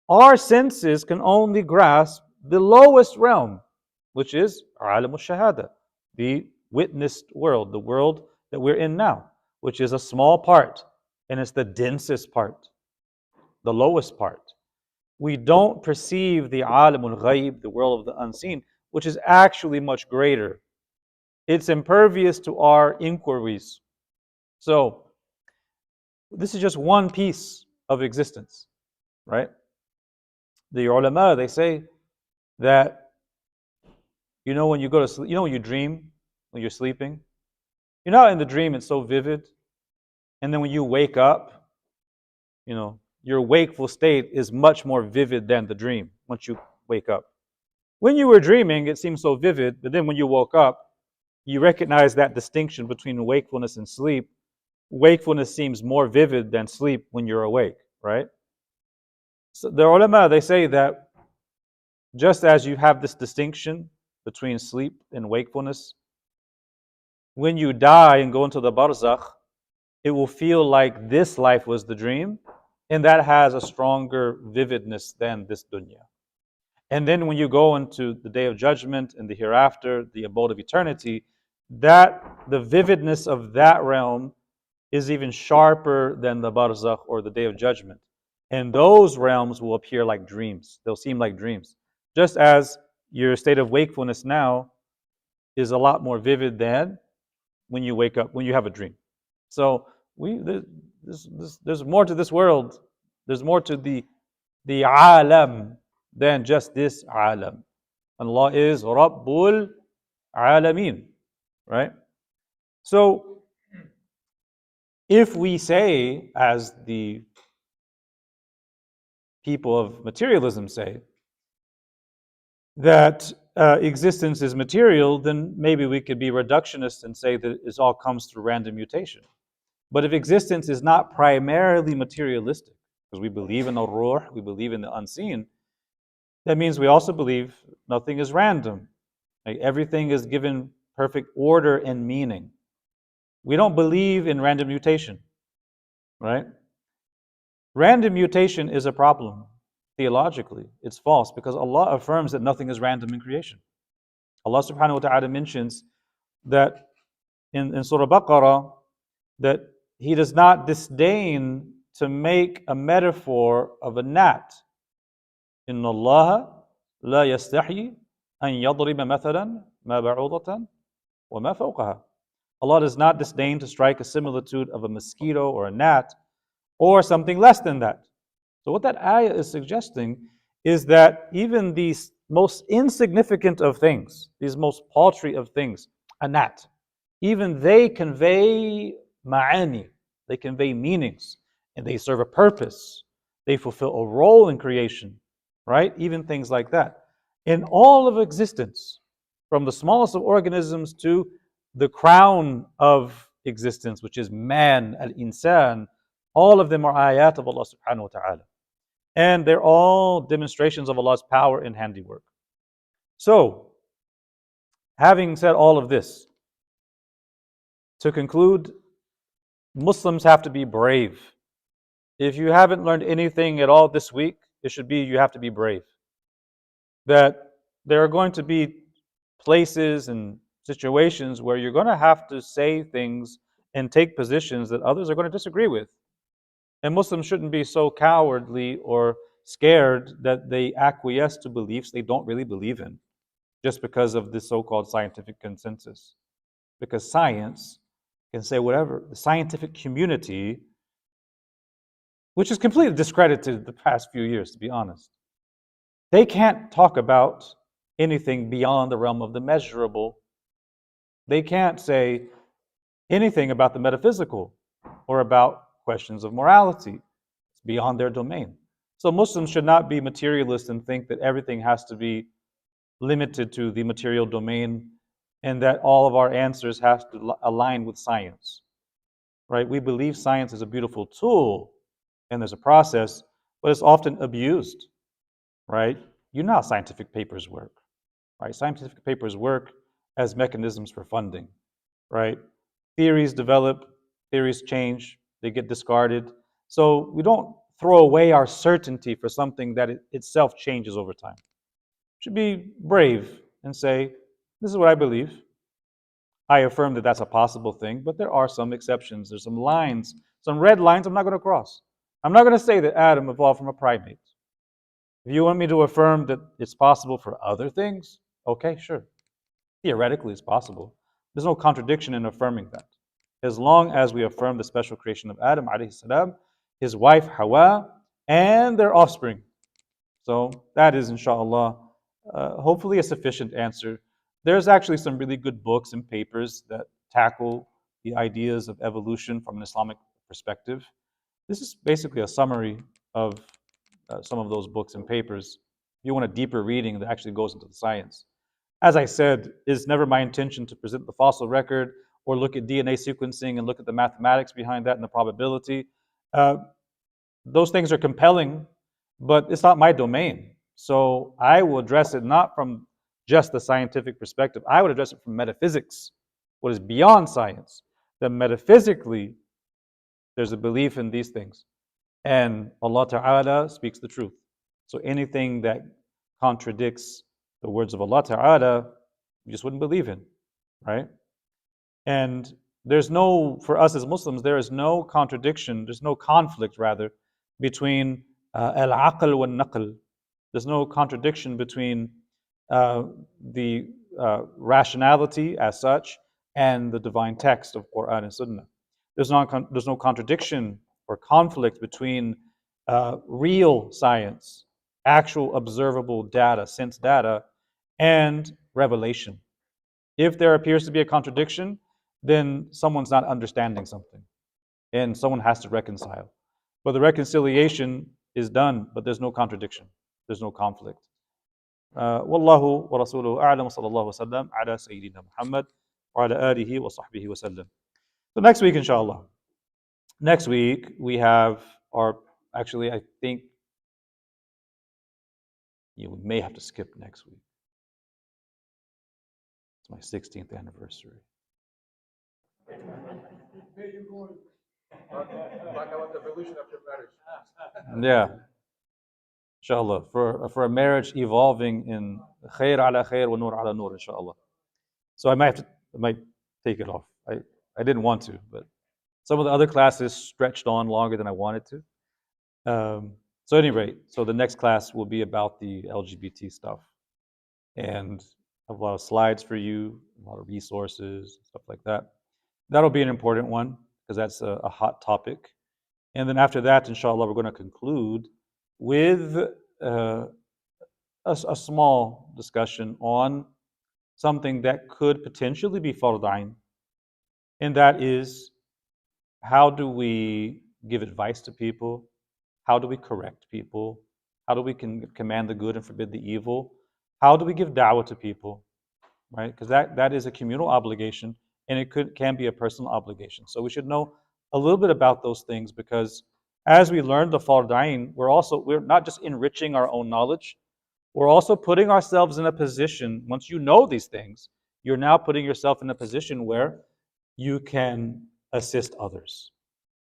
our senses can only grasp the lowest realm, which is alam al-shahada, the witnessed world, the world that we're in now, which is a small part, and it's the densest part, the lowest part. We don't perceive the alam al-ghayb, the world of the unseen, which is actually much greater. It's impervious to our inquiries. So, this is just one piece of existence, right? The ulama, they say that, when you go to sleep, when you dream, when you're sleeping, in the dream it's so vivid. And then when you wake up, your wakeful state is much more vivid than the dream once you wake up. When you were dreaming, it seemed so vivid, but then when you woke up, you recognize that distinction between wakefulness and sleep. Wakefulness seems more vivid than sleep when you're awake, right? So the ulama, they say that just as you have this distinction between sleep and wakefulness, when you die and go into the barzakh, it will feel like this life was the dream, and that has a stronger vividness than this dunya. And then when you go into the day of judgment and the hereafter, the abode of eternity, that the vividness of that realm is even sharper than the barzakh or the day of judgment. And those realms will appear like dreams. They'll seem like dreams. Just as your state of wakefulness now is a lot more vivid than when you wake up, when you have a dream. So there's more to this world. There's more to the alam than just this alam. Allah is Rabbul Alameen, right? So if we say, as the people of materialism say, that existence is material, then maybe we could be reductionist and say that it all comes through random mutation. But if existence is not primarily materialistic, because we believe in the ruh, we believe in the unseen, that means we also believe nothing is random. Like everything is given perfect order and meaning. We don't believe in random mutation. right? Random mutation is a problem theologically. It's false because Allah affirms that nothing is random in creation. Allah subhanahu wa ta'ala mentions that in Surah Baqarah that He does not disdain to make a metaphor of a gnat. Inna Allah la yastahi an yadriba mathalan ma ba'udatan wa ma fawqaha. Allah does not disdain to strike a similitude of a mosquito or a gnat or something less than that. So what that ayah is suggesting is that even these most insignificant of things, these most paltry of things, a gnat, even they convey ma'ani, they convey meanings, and they serve a purpose. They fulfill a role in creation, right? Even things like that. In all of existence, from the smallest of organisms to the crown of existence, which is man, al-insan, all of them are ayat of Allah subhanahu wa ta'ala. And they're all demonstrations of Allah's power and handiwork. So, having said all of this, to conclude, Muslims have to be brave. If you haven't learned anything at all this week, it should be you have to be brave. That there are going to be places and situations where you're going to have to say things and take positions that others are going to disagree with. And Muslims shouldn't be so cowardly or scared that they acquiesce to beliefs they don't really believe in just because of this so-called scientific consensus. Because science can say whatever. The scientific community, which is completely discredited the past few years, to be honest, they can't talk about anything beyond the realm of the measurable. They can't say anything about the metaphysical or about questions of morality. It's beyond their domain. So Muslims should not be materialists and think that everything has to be limited to the material domain and that all of our answers have to align with science, right? We believe science is a beautiful tool and there's a process, but it's often abused, right? You know how scientific papers work, right? Scientific papers work as mechanisms for funding, right? Theories develop, theories change, they get discarded. So we don't throw away our certainty for something that itself changes over time. Should be brave and say, this is what I believe. I affirm that that's a possible thing, but there are some exceptions. There's some lines, some red lines I'm not going to cross. I'm not going to say that Adam evolved from a primate. If you want me to affirm that it's possible for other things, okay, sure. Theoretically, it's possible. There's no contradiction in affirming that. As long as we affirm the special creation of Adam, alayhi salam, his wife Hawa, and their offspring. So that is, inshallah, hopefully a sufficient answer. There's actually some really good books and papers that tackle the ideas of evolution from an Islamic perspective. This is basically a summary of some of those books and papers. If you want a deeper reading that actually goes into the science. As I said, it's never my intention to present the fossil record or look at DNA sequencing and look at the mathematics behind that and the probability. Those things are compelling, but it's not my domain. So I will address it not from just the scientific perspective. I would address it from metaphysics, what is beyond science. That metaphysically, there's a belief in these things. And Allah Ta'ala speaks the truth. So anything that contradicts the words of Allah Ta'ala, you just wouldn't believe in, right? And there's no, for us as Muslims, there is no contradiction, there's no conflict rather, between al-aql wa naql. There's no contradiction between the rationality as such and the divine text of Quran and Sunnah. There's no contradiction or conflict between real science, actual observable data, sense data, and revelation. If there appears to be a contradiction, then someone's not understanding something, and someone has to reconcile. But the reconciliation is done, but there's no contradiction. There's no conflict. Wallahu wa rasuluhu a'lam, sallallahu wa sallam ala Sayyidina Muhammad wa ala alihi wa sahbihi wa sallam. So next week, inshallah. Next week, we have our, actually, I think we may have to skip next week. It's my 16th anniversary. Talk about the evolution after marriage. Yeah, inshallah, for a marriage evolving in khair ala khair wa nur ala nur, inshallah. So I might take it off. I didn't want to, but some of the other classes stretched on longer than I wanted to. So at any rate, so the next class will be about the LGBT stuff, and I have a lot of slides for you, a lot of resources, stuff like that. That'll be an important one because that's a hot topic. And then after that, inshallah, we're going to conclude with a small discussion on something that could potentially be Fard Ayn, and that is how do we give advice to people? How do we correct people? How do we command the good and forbid the evil? How do we give da'wah to people? Right? Because that is a communal obligation, and it can be a personal obligation. So we should know a little bit about those things because as we learn the Fard Ayn, we're not just enriching our own knowledge, we're also putting ourselves in a position, once you know these things, you're now putting yourself in a position where you can assist others,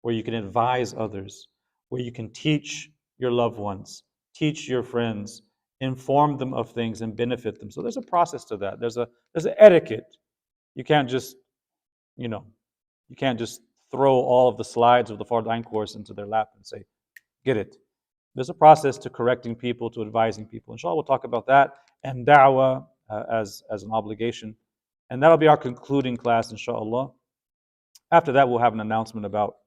where you can advise others, where you can teach your loved ones, teach your friends, inform them of things and benefit them. So there's a process to that. There's an etiquette. You can't just, you know, you can't just throw all of the slides of the Fard Ayn course into their lap and say, get it. There's a process to correcting people, to advising people. Inshallah, we'll talk about that and da'wah as an obligation. And that'll be our concluding class, inshallah. After that, we'll have an announcement about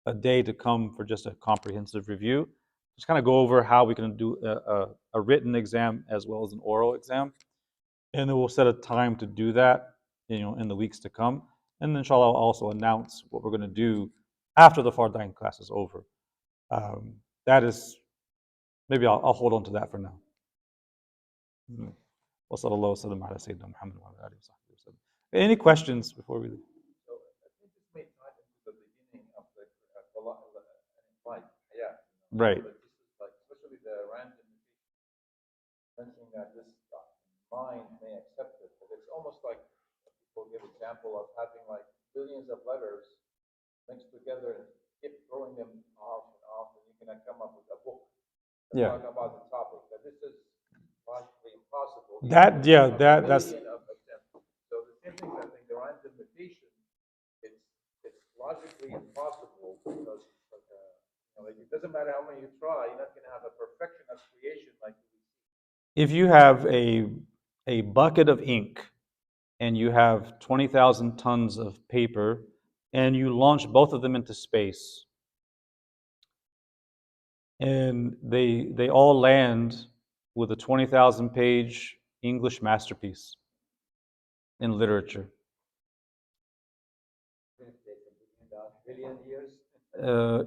a day to come for just a comprehensive review. Just kind of go over how we can do a written exam as well as an oral exam. And then we'll set a time to do that, in the weeks to come. And then inshallah, I'll also announce what we're going to do after the Fard Ayn class is over. That is, maybe I'll hold on to that for now. Any questions before we leave? So I think this may tie into the beginning of the like, yeah. Right. But this is like, especially the random mentioning that this mind may accept it, but it's almost like people give example of having like billions of letters mixed together and keep throwing them off, and you can come up with a book Yeah. talking about the topic. That this is logically impossible. That's So the same thing, I think the random mutation, it's logically impossible because like it doesn't matter how many you try, you're not going to have a perfection of creation like we see. if you have a bucket of ink and you have 20,000 tons of paper and you launch both of them into space and they all land with a 20,000 page English masterpiece in literature. Billion years.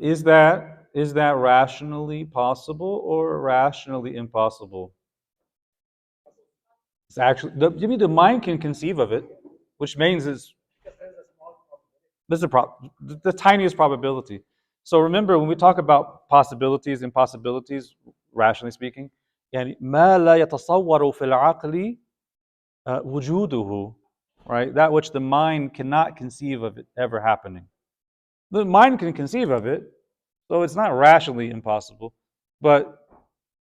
Is that rationally possible or rationally impossible? It's actually you mean the mind can conceive of it, which means there's the tiniest probability. So remember, when we talk about possibilities, impossibilities, rationally speaking, يعني ما لا يتصور في العقل وجوده, right? That which the mind cannot conceive of it ever happening. The mind can conceive of it, so it's not rationally impossible, but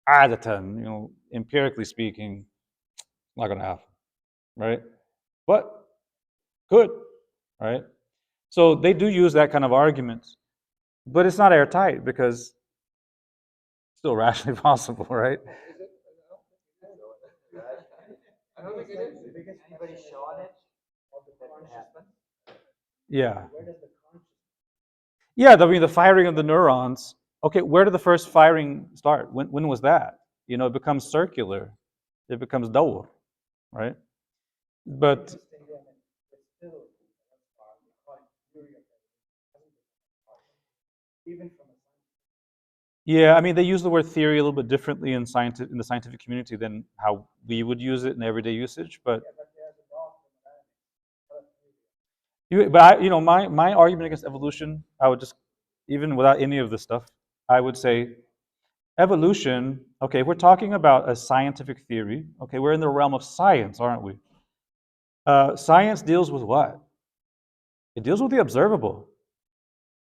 عادة, empirically speaking, it's not going to happen, right? But could, right? So they do use that kind of argument, but it's not airtight because it's still rationally possible, right? I don't think it is. Anybody showing it? That happen? Yeah. Yeah, the firing of the neurons. Okay, where did the first firing start? When was that? It becomes circular. It becomes dawr, right? But yeah, I mean, they use the word theory a little bit differently in the scientific community than how we would use it in everyday usage. But my argument against evolution, I would just, even without any of this stuff, I would say evolution. Okay, if we're talking about a scientific theory, okay, we're in the realm of science, aren't we? Science deals with what? It deals with the observable.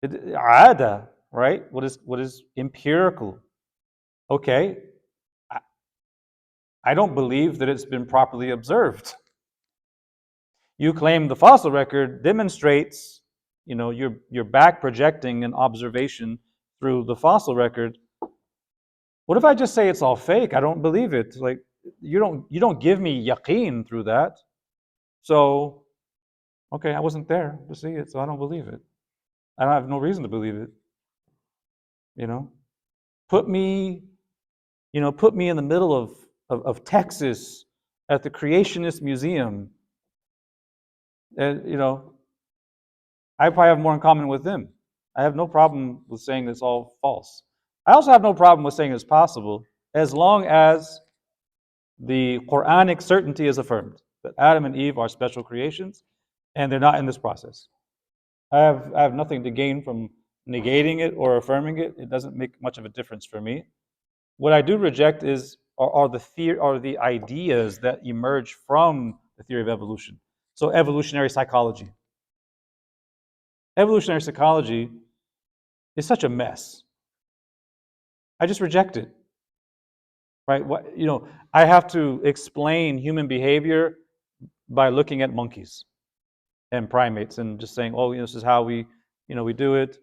Ada, right? What is empirical? Okay, I don't believe that it's been properly observed. You claim the fossil record demonstrates, you're back projecting an observation through the fossil record. What if I just say it's all fake? I don't believe it. Like you don't give me yaqeen through that. So, okay, I wasn't there to see it, so I don't believe it. I don't have no reason to believe it. You know, put me, put me in the middle of Texas at the Creationist Museum, and I probably have more in common with them. I have no problem with saying it's all false. I also have no problem with saying it's possible, as long as the Quranic certainty is affirmed that Adam and Eve are special creations, and they're not in this process. I have nothing to gain from negating it or affirming it. It doesn't make much of a difference for me. What I do reject are the ideas that emerge from the theory of evolution. So evolutionary psychology. Evolutionary psychology is such a mess. I just reject it. Right? I have to explain human behavior by looking at monkeys and primates and just saying, oh, this is how we do it.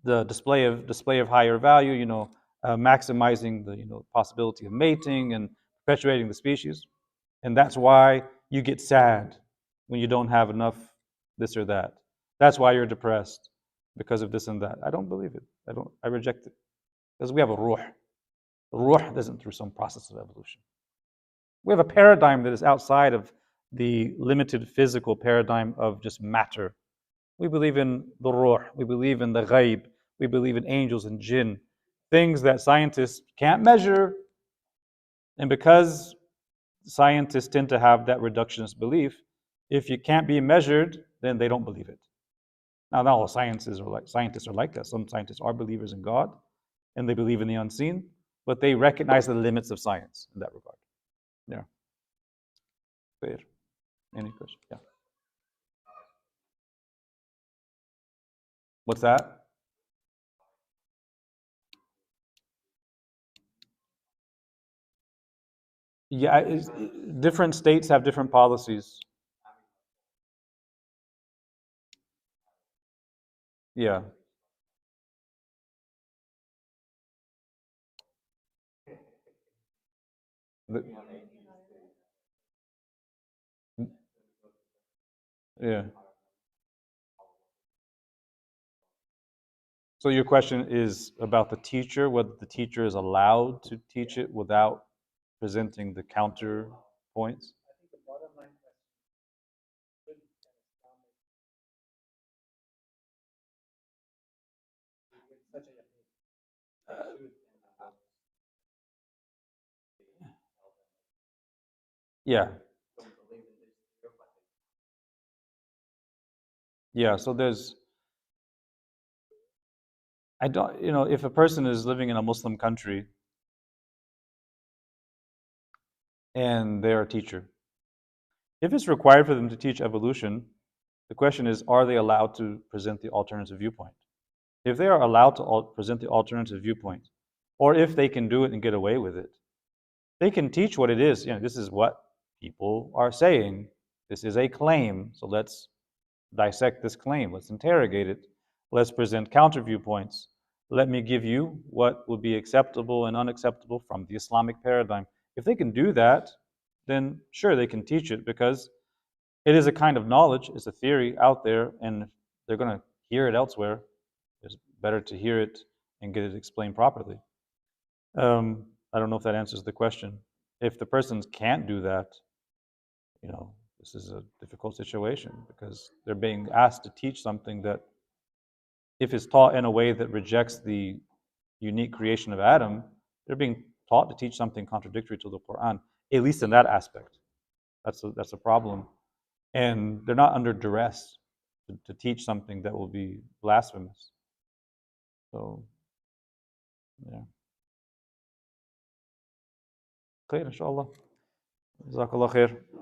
The display of higher value. Maximizing the possibility of mating and perpetuating the species, and that's why you get sad when you don't have enough this or that. That's why you're depressed because of this and that. I don't believe it. I reject it because we have a ruh. The ruh isn't through some process of evolution. We have a paradigm that is outside of the limited physical paradigm of just matter. We believe in the ruh. We believe in the ghaib. We believe in angels and jinn, things that scientists can't measure. And because scientists tend to have that reductionist belief, if you can't be measured, then they don't believe it. Now, not all scientists are like that. Some scientists are believers in God, and they believe in the unseen, but they recognize the limits of science in that regard. Yeah. Fair. Any question? Yeah. What's that? Yeah, different states have different policies. Yeah. The- yeah. So your question is about the teacher, whether the teacher is allowed to teach it without presenting the counter points? I think the bottom line question should an Islamic with such a yaqeen should Yeah. don't believe in this theory, but Yeah. So I don't, if a person is living in a Muslim country and they're a teacher, if it's required for them to teach evolution, the question is, are they allowed to present the alternative viewpoint? If they are allowed to present the alternative viewpoint, or if they can do it and get away with it, they can teach what it is. This is what people are saying. This is a claim. So let's dissect this claim. Let's interrogate it. Let's present counter viewpoints. Let me give you what would be acceptable and unacceptable from the Islamic paradigm. If they can do that, then sure, they can teach it because it is a kind of knowledge. It's a theory out there, and they're going to hear it elsewhere. It's better to hear it and get it explained properly. I don't know if that answers the question. If the persons can't do that, this is a difficult situation because they're being asked to teach something that, if it's taught in a way that rejects the unique creation of Adam, they're being taught to teach something contradictory to the Quran, at least in that aspect. That's a problem. And they're not under duress to teach something that will be blasphemous. So, yeah. خير إن شاء الله. جزاك الله خير.